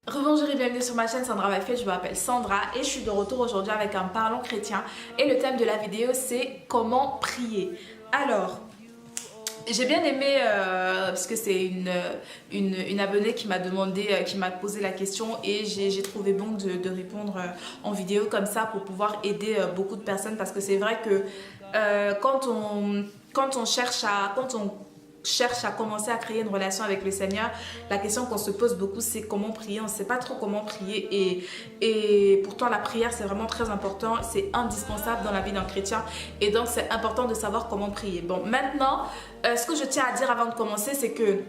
Rebonjour et bienvenue sur ma chaîne Sandra Mafé, je m'appelle Sandra et je suis de retour aujourd'hui avec un parlons chrétien et le thème de la vidéo c'est comment prier. Alors, j'ai bien aimé parce que c'est une abonnée qui m'a demandé, qui m'a posé la question et j'ai trouvé bon de répondre en vidéo comme ça pour pouvoir aider beaucoup de personnes parce que c'est vrai que quand on cherche à commencer à créer une relation avec le Seigneur, la question qu'on se pose beaucoup c'est comment prier. On ne sait pas trop comment prier et pourtant la prière c'est vraiment très important, c'est indispensable dans la vie d'un chrétien et donc c'est important de savoir comment prier. Bon, maintenant ce que je tiens à dire avant de commencer c'est que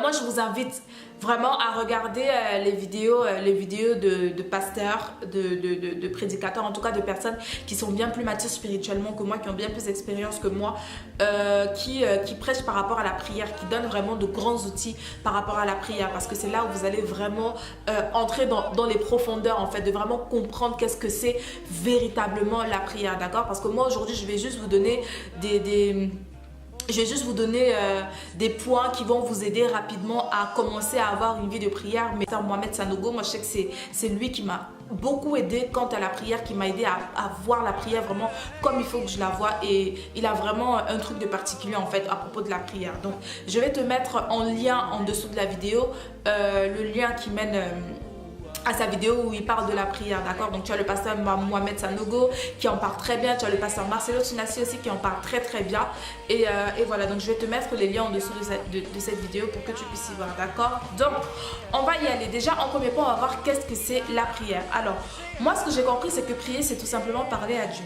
moi je vous invite vraiment à regarder les vidéos de pasteurs, de prédicateurs, en tout cas de personnes qui sont bien plus matures spirituellement que moi, qui ont bien plus d'expérience que moi, qui prêchent par rapport à la prière, qui donnent vraiment de grands outils par rapport à la prière, parce que c'est là où vous allez vraiment entrer dans les profondeurs en fait, de vraiment comprendre qu'est-ce que c'est véritablement la prière, d'accord? Parce que moi aujourd'hui je vais juste vous donner des points qui vont vous aider rapidement à commencer à avoir une vie de prière. Mais Mohamed Sanogo, moi je sais que c'est lui qui m'a beaucoup aidé quant à la prière, qui m'a aidé à voir la prière vraiment comme il faut que je la vois, et il a vraiment un truc de particulier en fait à propos de la prière. Donc je vais te mettre en lien en dessous de la vidéo le lien qui mène à sa vidéo où il parle de la prière, d'accord? Donc tu as le pasteur Mohamed Sanogo qui en parle très bien, tu as le pasteur Marcelo Tunasi aussi qui en parle très bien, et voilà, donc je vais te mettre les liens en dessous de cette vidéo pour que tu puisses y voir, d'accord? Donc on va y aller. Déjà en premier point on va voir qu'est-ce que c'est la prière. Alors moi ce que j'ai compris c'est que prier c'est tout simplement parler à Dieu.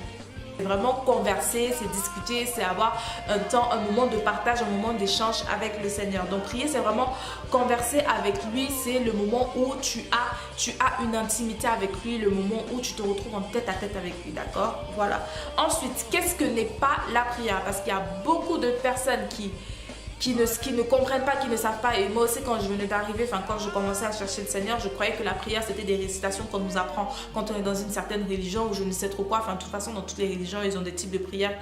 C'est vraiment converser, c'est discuter, c'est avoir un temps, un moment de partage, un moment d'échange avec le Seigneur. Donc prier, c'est vraiment converser avec lui, c'est le moment où tu as une intimité avec lui, le moment où tu te retrouves en tête à tête avec lui, d'accord? Voilà. Ensuite, qu'est-ce que n'est pas la prière? Parce qu'il y a beaucoup de personnes qui ne comprennent pas, qui ne savent pas. Et moi aussi quand je venais d'arriver, quand je commençais à chercher le Seigneur, je croyais que la prière c'était des récitations qu'on nous apprend quand on est dans une certaine religion ou je ne sais trop quoi. De toute façon dans toutes les religions ils ont des types de prières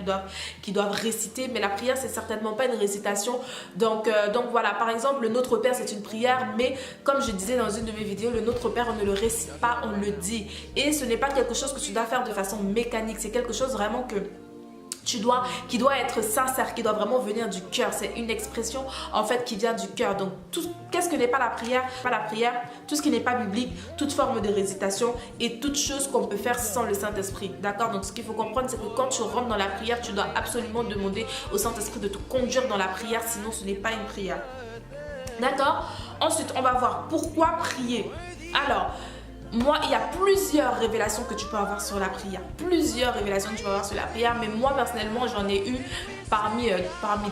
qui doivent réciter, mais la prière c'est certainement pas une récitation. Donc voilà, par exemple le Notre Père c'est une prière, mais comme je disais dans une de mes vidéos, le Notre Père on ne le récite pas, on le dit, et ce n'est pas quelque chose que tu dois faire de façon mécanique, c'est quelque chose vraiment qui doit être sincère, qui doit vraiment venir du cœur. C'est une expression en fait qui vient du cœur. Donc qu'est-ce que n'est pas la prière? Pas la prière, tout ce qui n'est pas biblique, toute forme de récitation et toute chose qu'on peut faire sans le Saint-Esprit, d'accord? Donc ce qu'il faut comprendre c'est que quand tu rentres dans la prière, tu dois absolument demander au Saint-Esprit de te conduire dans la prière, sinon ce n'est pas une prière, d'accord? Ensuite on va voir pourquoi prier. Alors moi, il y a plusieurs révélations que tu peux avoir sur la prière. Plusieurs révélations que tu peux avoir sur la prière. Mais moi, personnellement, j'en ai eu parmi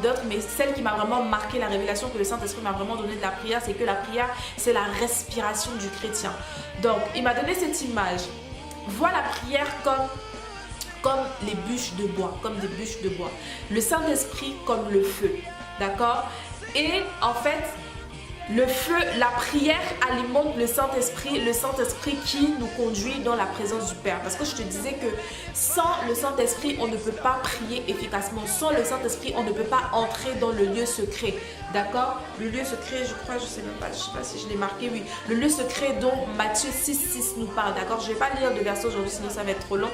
d'autres. Mais celle qui m'a vraiment marqué, la révélation que le Saint-Esprit m'a vraiment donné de la prière, c'est que la prière, c'est la respiration du chrétien. Donc, il m'a donné cette image. Vois la prière comme les bûches de bois, comme des bûches de bois. Le Saint-Esprit comme le feu, d'accord? Et en fait, le feu, la prière alimente le Saint-Esprit qui nous conduit dans la présence du Père. Parce que je te disais que sans le Saint-Esprit, on ne peut pas prier efficacement. Sans le Saint-Esprit, on ne peut pas entrer dans le lieu secret. D'accord? Le lieu secret, je crois, je sais pas si je l'ai marqué, oui. Le lieu secret dont Matthieu 6,6 nous parle. D'accord? Je ne vais pas lire de verset aujourd'hui, sinon ça va être trop long.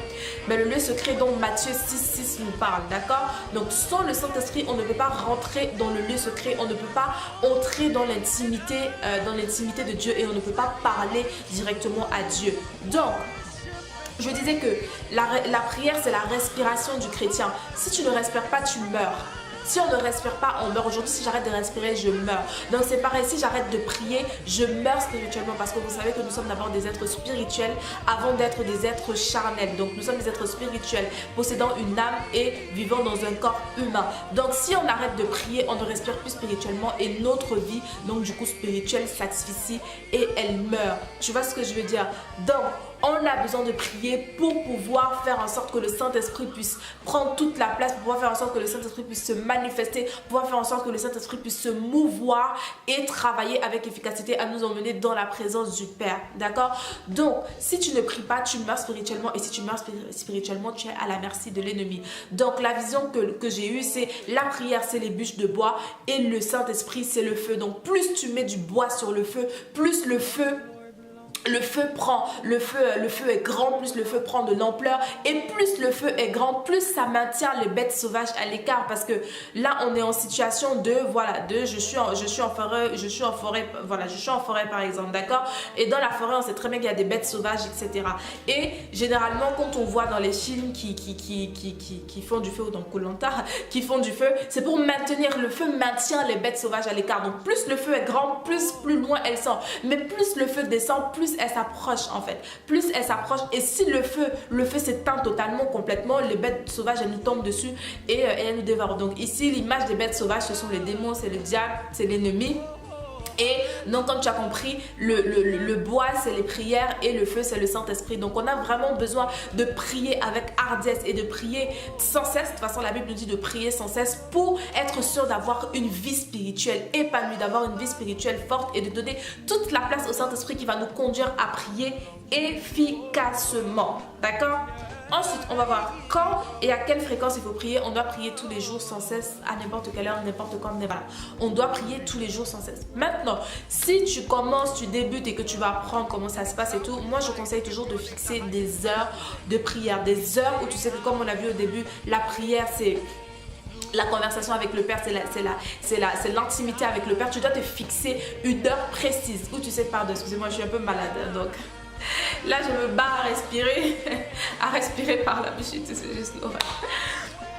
Mais le lieu secret dont Matthieu 6,6 nous parle. D'accord? Donc sans le Saint-Esprit, on ne peut pas rentrer dans le lieu secret. On ne peut pas entrer dans l'intimité de Dieu et on ne peut pas parler directement à Dieu. Donc je disais que la prière c'est la respiration du chrétien. Si tu ne respires pas, tu meurs. Si on ne respire pas, on meurt. Aujourd'hui, si j'arrête de respirer, je meurs. Donc c'est pareil, si j'arrête de prier, je meurs spirituellement. Parce que vous savez que nous sommes d'abord des êtres spirituels avant d'être des êtres charnels. Donc nous sommes des êtres spirituels, possédant une âme et vivant dans un corps humain. Donc si on arrête de prier, on ne respire plus spirituellement et notre vie, donc du coup spirituelle, s'asphyxie et elle meurt. Tu vois ce que je veux dire? Donc on a besoin de prier pour pouvoir faire en sorte que le Saint-Esprit puisse prendre toute la place, pour pouvoir faire en sorte que le Saint-Esprit puisse se manifester, pour pouvoir faire en sorte que le Saint-Esprit puisse se mouvoir et travailler avec efficacité à nous emmener dans la présence du Père. D'accord? Donc, si tu ne pries pas, tu meurs spirituellement, et si tu meurs spirituellement, tu es à la merci de l'ennemi. Donc, la vision que j'ai eue, c'est la prière, c'est les bûches de bois et le Saint-Esprit, c'est le feu. Donc, plus tu mets du bois sur le feu, plus le feu le feu est grand, plus le feu prend de l'ampleur, et plus le feu est grand, plus ça maintient les bêtes sauvages à l'écart, parce que là on est en situation de je suis en forêt par exemple, d'accord, et dans la forêt on sait très bien qu'il y a des bêtes sauvages, etc. Et généralement quand on voit dans les films qui font du feu, ou dans Koh Lanta qui font du feu, c'est pour maintenir, le feu maintient les bêtes sauvages à l'écart. Donc plus le feu est grand, plus loin elles sont, mais plus le feu descend, plus elle s'approche en fait, plus elle s'approche, et si le feu s'éteint totalement, complètement, les bêtes sauvages elles nous tombent dessus et elles nous dévorent. Donc ici l'image des bêtes sauvages, ce sont les démons, c'est le diable, c'est l'ennemi. Et donc comme tu as compris, le bois c'est les prières et le feu c'est le Saint-Esprit. Donc on a vraiment besoin de prier avec hardiesse et de prier sans cesse. De toute façon la Bible nous dit de prier sans cesse pour être sûr d'avoir une vie spirituelle épanouie, d'avoir une vie spirituelle forte et de donner toute la place au Saint-Esprit qui va nous conduire à prier efficacement. D'accord ? Ensuite, on va voir quand et à quelle fréquence il faut prier. On doit prier tous les jours sans cesse, à n'importe quelle heure, n'importe quand, n'importe. On doit prier tous les jours sans cesse. Maintenant, si tu commences, tu débutes et que tu vas apprendre comment ça se passe et tout, moi je conseille toujours de fixer des heures de prière. Des heures où tu sais que comme on a vu au début, la prière c'est... La conversation avec le Père, c'est l'intimité avec le Père. Tu dois te fixer une heure précise où tu sais, pardon, excusez-moi, je suis un peu malade, donc... Là, je me bats à respirer par la bouche, c'est juste l'horreur.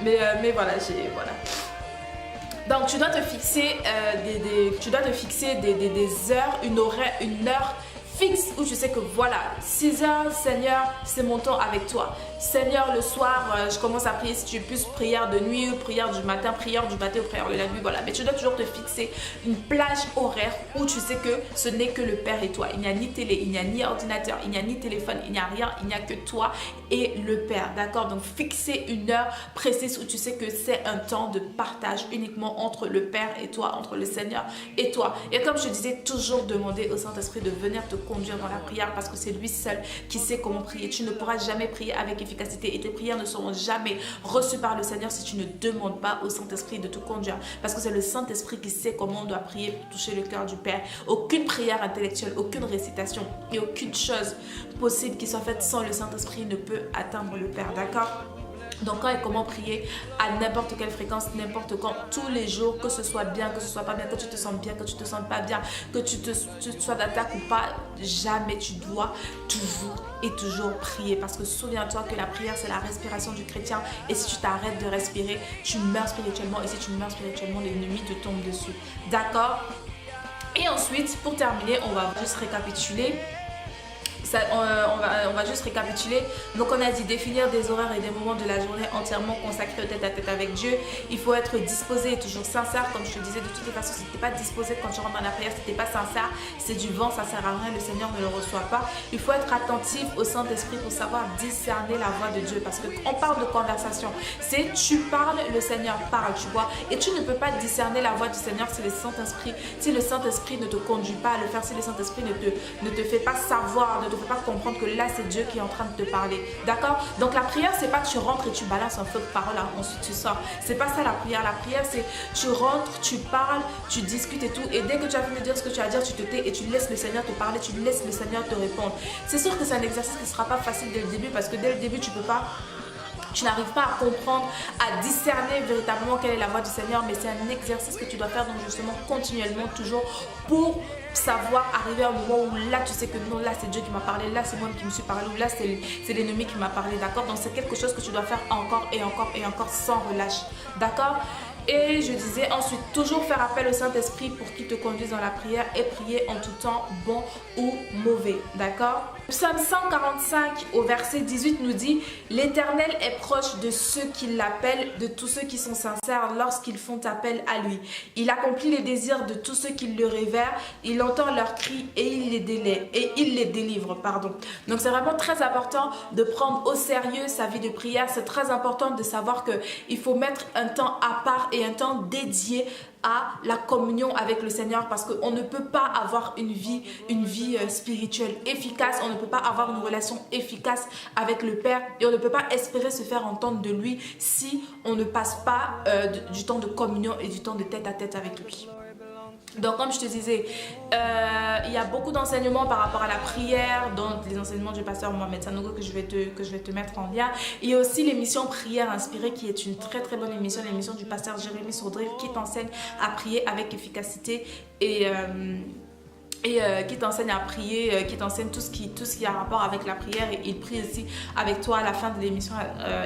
Mais voilà, voilà. Donc, tu dois te fixer des heures, une heure fixe où tu sais que voilà, 6 heures, Seigneur, c'est mon temps avec toi. Seigneur, le soir, je commence à prier, si tu es plus prière de nuit ou prière du matin ou prière de la nuit, voilà. Mais tu dois toujours te fixer une plage horaire où tu sais que ce n'est que le Père et toi. Il n'y a ni télé, il n'y a ni ordinateur, il n'y a ni téléphone, il n'y a rien, il n'y a que toi et le Père, d'accord? Donc, fixer une heure précise où tu sais que c'est un temps de partage uniquement entre le Père et toi, entre le Seigneur et toi. Et comme je disais, toujours demander au Saint-Esprit de venir te conduire dans la prière parce que c'est lui seul qui sait comment prier. Tu ne pourras jamais prier avec efficacité et tes prières ne seront jamais reçues par le Seigneur si tu ne demandes pas au Saint-Esprit de te conduire, parce que c'est le Saint-Esprit qui sait comment on doit prier pour toucher le cœur du Père. Aucune prière intellectuelle, aucune récitation et aucune chose possible qui soit faite sans le Saint-Esprit ne peut atteindre le Père, d'accord? Donc quand et comment prier à n'importe quelle fréquence, n'importe quand, tous les jours, que ce soit bien, que ce soit pas bien, que tu te sens bien, que tu te sens pas bien, que tu sois d'attaque ou pas, jamais tu dois toujours prier, parce que souviens-toi que la prière c'est la respiration du chrétien, et si tu t'arrêtes de respirer, tu meurs spirituellement, et si tu meurs spirituellement, l'ennemi te tombe dessus, d'accord? Et ensuite, pour terminer, on va juste récapituler. On va juste récapituler. Donc on a dit définir des horaires et des moments de la journée entièrement consacrés au tête-à-tête avec Dieu. Il faut être disposé et toujours sincère. Comme je te disais, de toutes les façons, si tu n'es pas disposé quand tu rentres dans la prière, si tu n'es pas sincère, c'est du vent, ça ne sert à rien, le Seigneur ne le reçoit pas. Il faut être attentif au Saint-Esprit pour savoir discerner la voix de Dieu, parce qu'on parle de conversation, c'est tu parles, le Seigneur parle, tu vois, et tu ne peux pas discerner la voix du Seigneur si le Saint-Esprit ne te conduit pas à le faire, si le Saint-Esprit ne te fait pas savoir, ne te fait pas comprendre que là c'est Dieu qui est en train de te parler, d'accord? Donc la prière c'est pas tu rentres et tu balances un feu de parole, ensuite tu sors, c'est pas ça la prière c'est tu rentres, tu parles, tu discutes et tout, et dès que tu as fini de dire ce que tu as à dire, tu te tais et tu laisses le Seigneur te parler, tu laisses le Seigneur te répondre. C'est sûr que c'est un exercice qui ne sera pas facile dès le début, parce que dès le début tu n'arrives pas à comprendre, à discerner véritablement quelle est la voix du Seigneur, mais c'est un exercice que tu dois faire donc justement continuellement, toujours, pour savoir arriver à un moment où là tu sais que non, là c'est Dieu qui m'a parlé, là c'est moi qui me suis parlé, ou là c'est l'ennemi qui m'a parlé, d'accord? Donc c'est quelque chose que tu dois faire encore et encore et encore sans relâche, d'accord? Et je disais ensuite, toujours faire appel au Saint-Esprit pour qu'il te conduise dans la prière et prier en tout temps, bon ou mauvais, d'accord? Psaume 145 au verset 18 nous dit « L'Éternel est proche de ceux qui l'appellent, de tous ceux qui sont sincères lorsqu'ils font appel à lui. Il accomplit les désirs de tous ceux qui le révèrent, il entend leurs cris et il les délivre. » Donc c'est vraiment très important de prendre au sérieux sa vie de prière. C'est très important de savoir qu'il faut mettre un temps à part et un temps dédié à la communion avec le Seigneur, parce qu'on ne peut pas avoir une vie spirituelle efficace, on ne peut pas avoir une relation efficace avec le Père, et on ne peut pas espérer se faire entendre de lui si on ne passe pas du temps de communion et du temps de tête à tête avec lui. Donc comme je te disais, il y a beaucoup d'enseignements par rapport à la prière, dont les enseignements du pasteur Mohamed Sanogo que je vais te mettre en lien. Il y a aussi l'émission Prière Inspirée qui est une très très bonne émission, l'émission du pasteur Jérémy Sourdrive qui t'enseigne à prier avec efficacité et qui t'enseigne à prier, qui t'enseigne tout ce qui a rapport avec la prière, et il prie aussi avec toi à la fin de l'émission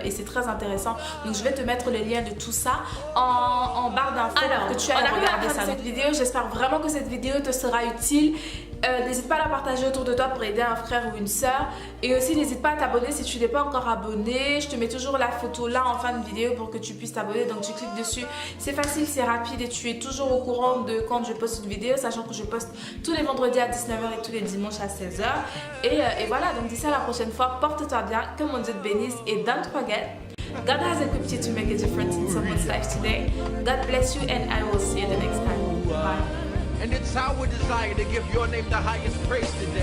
et c'est très intéressant. Donc je vais te mettre le lien de tout ça en barre d'infos pour que tu ailles regarder cette vidéo. J'espère vraiment que cette vidéo te sera utile. N'hésite pas à la partager autour de toi pour aider un frère ou une soeur. Et aussi n'hésite pas à t'abonner si tu n'es pas encore abonné. Je te mets toujours la photo là en fin de vidéo pour que tu puisses t'abonner. Donc tu cliques dessus. C'est facile, c'est rapide et tu es toujours au courant de quand je poste une vidéo, sachant que je poste tous les vendredis à 19h et tous les dimanches à 16h. Et voilà, donc d'ici à la prochaine fois, porte-toi bien, que mon Dieu te bénisse et don't forget, God has equipped you to make a difference in someone's life today. God bless you and I will see you the next time. Bye. And it's our desire to give your name the highest praise today.